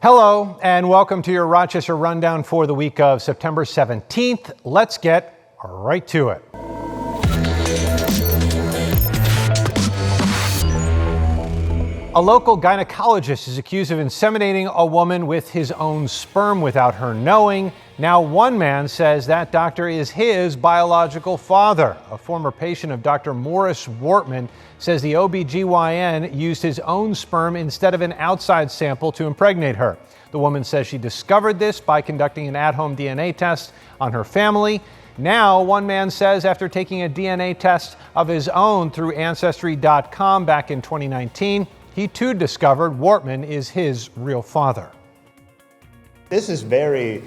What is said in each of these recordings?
Hello, and welcome to your Rochester Rundown for the week of September 17th. Let's get right to it. A local gynecologist is accused of inseminating a woman with his own sperm without her knowing. Now one man says that doctor is his biological father. A former patient of Dr. Morris Wartman says the OBGYN used his own sperm instead of an outside sample to impregnate her. The woman says she discovered this by conducting an at-home DNA test on her family. Now, one man says after taking a DNA test of his own through Ancestry.com back in 2019, he too discovered Wartman is his real father. This is very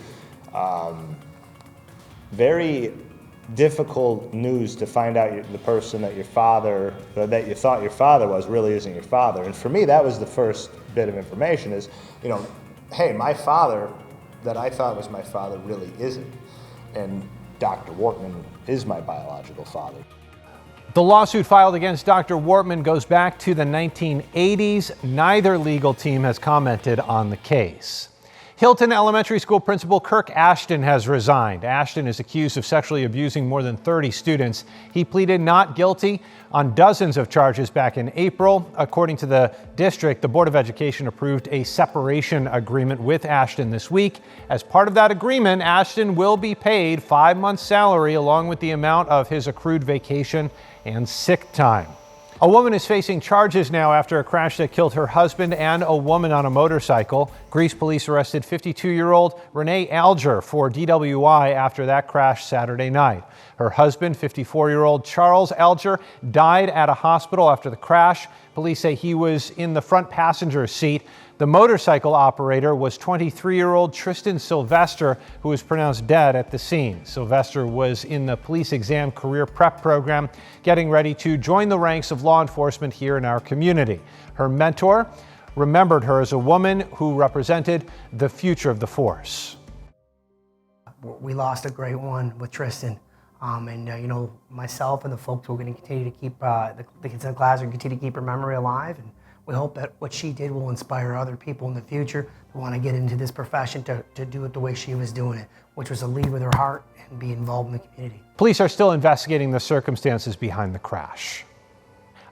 difficult news to find out the person that your father, that you thought your father was, really isn't your father. And for me, that was the first bit of information is, hey, my father that I thought was my father really isn't. And Dr. Wartman is my biological father. The lawsuit filed against Dr. Wartman goes back to the 1980s. Neither legal team has commented on the case. Hilton Elementary School Principal Kirk Ashton has resigned. Ashton is accused of sexually abusing more than 30 students. He pleaded not guilty on dozens of charges back in April. According to the district, the Board of Education approved a separation agreement with Ashton this week. As part of that agreement, Ashton will be paid 5 months' salary along with the amount of his accrued vacation and sick time. A woman is facing charges now after a crash that killed her husband and a woman on a motorcycle. Greece police arrested 52-year-old Renee Alger for DWI after that crash Saturday night. Her husband, 54-year-old Charles Alger, died at a hospital after the crash. Police say he was in the front passenger seat. The motorcycle operator was 23-year-old Tristan Sylvester, who was pronounced dead at the scene. Sylvester was in the police exam career prep program, getting ready to join the ranks of law enforcement here in our community. Her mentor remembered her as a woman who represented the future of the force. We lost a great one with Tristan. Myself and the folks who are going to continue to keep the kids in the class and continue to keep her memory alive. And we hope that what she did will inspire other people in the future who want to get into this profession to do it the way she was doing it, which was to lead with her heart and be involved in the community. Police are still investigating the circumstances behind the crash.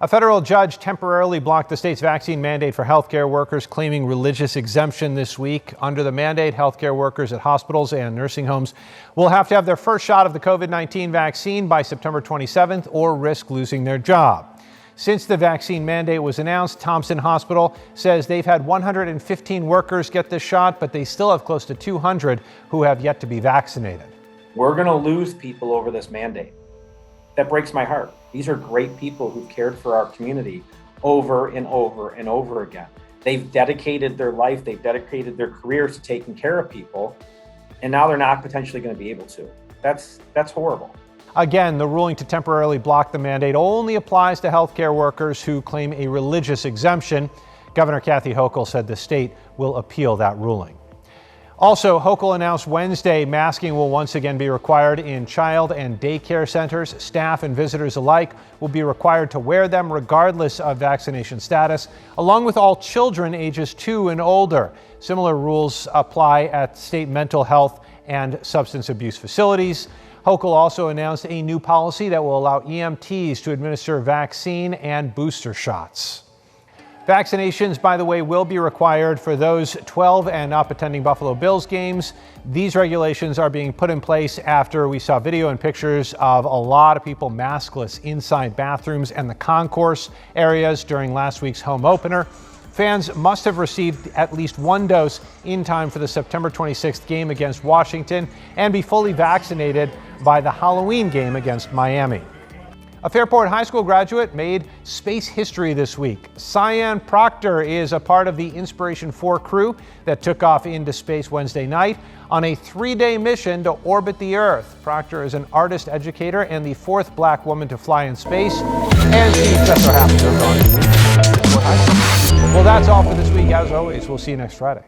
A federal judge temporarily blocked the state's vaccine mandate for healthcare workers, claiming religious exemption this week. Under the mandate, healthcare workers at hospitals and nursing homes will have to have their first shot of the COVID-19 vaccine by September 27th or risk losing their job. Since the vaccine mandate was announced, Thompson Hospital says they've had 115 workers get this shot, but they still have close to 200 who have yet to be vaccinated. We're going to lose people over this mandate. That breaks my heart. These are great people who've cared for our community over and over and over again. They've dedicated their life, they've dedicated their careers to taking care of people, and now they're not potentially going to be able to. That's horrible. Again, the ruling to temporarily block the mandate only applies to healthcare workers who claim a religious exemption. Governor Kathy Hochul said the state will appeal that ruling. Also, Hochul announced Wednesday masking will once again be required in child and daycare centers. Staff and visitors alike will be required to wear them regardless of vaccination status, along with all children ages 2 and older. Similar rules apply at state mental health and substance abuse facilities. Hochul also announced a new policy that will allow EMTs to administer vaccine and booster shots. Vaccinations, by the way, will be required for those 12 and up attending Buffalo Bills games. These regulations are being put in place after we saw video and pictures of a lot of people maskless inside bathrooms and the concourse areas during last week's home opener. Fans must have received at least one dose in time for the September 26th game against Washington and be fully vaccinated by the Halloween game against Miami. A Fairport High School graduate made space history this week. Cyan Proctor is a part of the Inspiration 4 crew that took off into space Wednesday night on a 3-day mission to orbit the Earth. Proctor is an artist educator and the 4th black woman to fly in space, and she just so happens to have gone to Fairport High School. Well, that's all for this week. As always, we'll see you next Friday.